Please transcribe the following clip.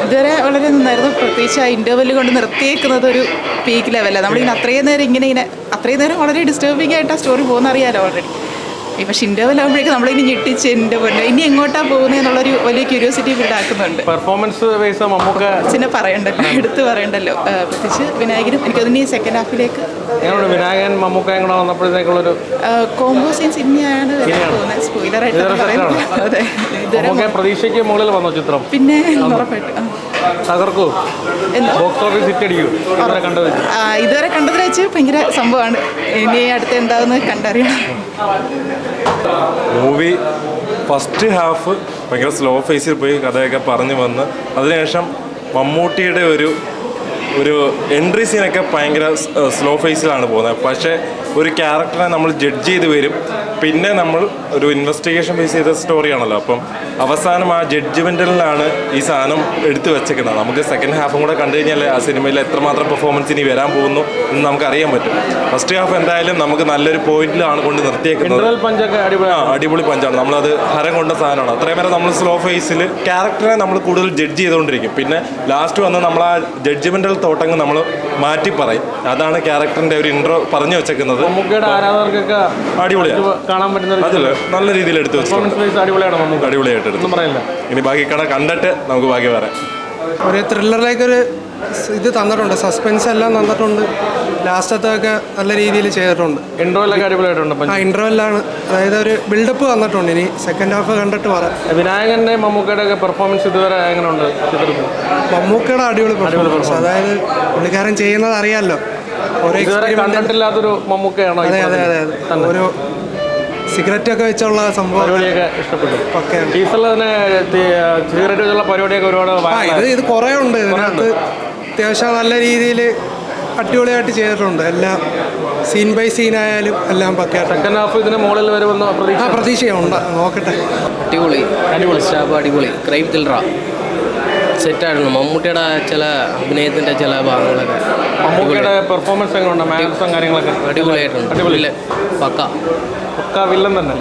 ഇതുവരെ വളരെ നന്നായിരുന്നു. പ്രത്യേകിച്ച് ആ ഇൻ്റർവെല്ല് കൊണ്ട് നിർത്തിയേക്കുന്നത് ഒരു പീക്ക് ലെവലാണ്. നമ്മളിങ്ങനെ അത്രയും നേരം അത്രയും നേരം വളരെ ഡിസ്റ്റർബിംഗ് ആയിട്ട് ആ സ്റ്റോറി പോകുന്ന അറിയാലോ ഓൾറെഡി. പക്ഷെ ഇൻ്റർവെൽ ആകുമ്പോഴേക്കും നമ്മളിങ്ങനെ ഞെട്ടിച്ച് ഇനി എങ്ങോട്ടാണ് പോകുന്നത് എന്നുള്ളൊരു വലിയ ക്യൂരിയോസിറ്റി ബിൽഡ് ആക്കുന്നുണ്ട്. പെർഫോമൻസ് പിന്നെ പറയണ്ടല്ലോ, എടുത്ത് പറയണ്ടല്ലോ. പ്രത്യേകിച്ച് വിനായകനും എനിക്കതിന് സെക്കൻഡ് ഹാഫിലേക്ക് വിനായകൻ മമ്മൂക്കയും കൂടെ വന്നപ്പോഴത്തേക്കുള്ളൊരു കോംബോ സീൻസ് ഇനിയാണ് തോന്നുന്നത്. സ്പോയിലറായിട്ട് പറയുന്നത്. അതെ, ഇതുവരെ പ്രതീക്ഷയ്ക്ക് മുകളിൽ വന്നോ ചിത്രം? പിന്നെ ഉറപ്പായിട്ടും തകർക്കൂ, ബോക്സ് ഓഫീസ് ഹിറ്റ് അടിക്കൂ. ഇതുവരെ കണ്ടതിൽ വെച്ച് ഭയങ്കര സംഭവമാണ്. ഇനി അടുത്ത് എന്താണെന്ന് കണ്ടറിയണം. മൂവി ഫസ്റ്റ് ഹാഫ് ഭയങ്കര സ്ലോ ഫേസിൽ പോയി കഥയൊക്കെ പറഞ്ഞു വന്ന് അതിനുശേഷം മമ്മൂട്ടിയുടെ ഒരു എൻട്രി സീനൊക്കെ ഭയങ്കര സ്ലോ ഫേസിലാണ് പോകുന്നത്. പക്ഷേ ഒരു ക്യാരക്ടറെ നമ്മൾ ജഡ്ജ് ചെയ്ത് വരും. പിന്നെ നമ്മൾ ഒരു ഇൻവെസ്റ്റിഗേഷൻ ബേസ് ചെയ്ത സ്റ്റോറിയാണല്ലോ. അപ്പം അവസാനം ആ ജഡ്ജ്മെൻറ്റലിലാണ് ഈ സാധനം എടുത്തു വെച്ചേക്കുന്നത്. നമുക്ക് സെക്കൻഡ് ഹാഫും കൂടെ കണ്ടു കഴിഞ്ഞാൽ ആ സിനിമയിൽ എത്രമാത്രം പെർഫോമൻസ് ഇനി വരാൻ പോകുന്നു എന്ന് നമുക്ക് അറിയാൻ പറ്റും. ഫസ്റ്റ് ഹാഫ് എന്തായാലും നമുക്ക് നല്ലൊരു പോയിന്റിലാണ് കൊണ്ട് നിർത്തിയേക്കുന്നത്. അടിപൊളി പഞ്ചാണ്. നമ്മളത് ഹരം കൊണ്ട സാധനമാണ്. അത്രയും വരെ നമ്മൾ സ്ലോ ഫേസിൽ ക്യാരക്ടറെ നമ്മൾ കൂടുതൽ ജഡ്ജ് ചെയ്തുകൊണ്ടിരിക്കും. പിന്നെ ലാസ്റ്റ് വന്ന് നമ്മൾ ആ ജഡ്ജ്മെൻറ്റൽ തോട്ടങ്ങ് നമ്മൾ മാറ്റി പറയും. അതാണ് ക്യാരക്ടറിൻ്റെ ഒരു ഇൻട്രോ പറഞ്ഞു വെച്ചേക്കുന്നത്. ആരാധകർക്കൊക്കെ അടിപൊളിയാണ്, കാണാൻ പറ്റുന്ന അതില് നല്ല രീതിയിൽ എടുത്തു വെച്ചു. അടിപൊളിയായിട്ട് എടുത്തു. ഇനി ബാക്കി കണ്ടിട്ട് നമുക്ക് ബാക്കി പറയാം. ഒരു ത്രില്ലറിലേക്കൊരു ഇത് തന്നിട്ടുണ്ട്, സസ്പെൻസ് എല്ലാം തന്നിട്ടുണ്ട്. ലാസ്റ്റത്തൊക്കെ നല്ല രീതിയിൽ ചെയ്തിട്ടുണ്ട്. ഇൻട്രോയിലൊക്കെ അടിപൊളിയായിട്ടുണ്ട്. ആ ഇൻട്രോയിലാണ്, അതായത് ഒരു ബിൽഡപ്പ് തന്നിട്ടുണ്ട്. ഇനി സെക്കൻഡ് ഹാഫ് കണ്ടിട്ട് പറയാം. വിനായകന്റെ മമ്മൂക്കയുടെ ഒക്കെ പെർഫോമൻസ് ഇതുവരെ എങ്ങനെയുണ്ട്? മമ്മൂക്കയുടെ അടിപൊളി പെർഫോമൻസ്, അതായത് പുള്ളിക്കാരൻ ചെയ്യുന്നത് അറിയാമല്ലോ. കണ്ടിട്ടില്ലാത്തൊരു മമ്മൂക്കയാണോ? അതെ അതെ അതെ അതെ. ഒരു സിഗരറ്റ് ഒക്കെ വെച്ചുള്ള സംഭവം പരിപാടിയൊക്കെ ഇഷ്ടപ്പെട്ടു. ടീച്ചറിൽ തന്നെ സിഗരറ്റ് വെച്ചുള്ള പരിപാടിയൊക്കെ ഒരുപാട് ഇത് കുറേ ഉണ്ട് ഇതിനകത്ത്. അത്യാവശ്യം നല്ല രീതിയിൽ അടിപൊളിയായിട്ട് ചെയ്തിട്ടുണ്ട്. എല്ലാം സീൻ ബൈ സീൻ ആയാലും എല്ലാം പക്കയായിട്ട്. സെക്കൻഡ് ഹാഫ് ഇതിന് മുകളിൽ വരുമെന്ന് പ്രതീക്ഷയുണ്ട്. നോക്കട്ടെ. അടിപൊളി ക്രൈം ത്രില്ലറാ, സെറ്റായിരുന്നു. മമ്മൂട്ടിയുടെ ചില അഭിനയത്തിൻ്റെ ചില ഭാഗങ്ങളൊക്കെ. മമ്മൂട്ടിയുടെ പെർഫോമൻസ് എങ്ങനെയുണ്ട്? മാക്സും കാര്യങ്ങളൊക്കെ അടിപൊളിയായിട്ടുണ്ട്. പക്ക വില്ലൻ തന്നെ.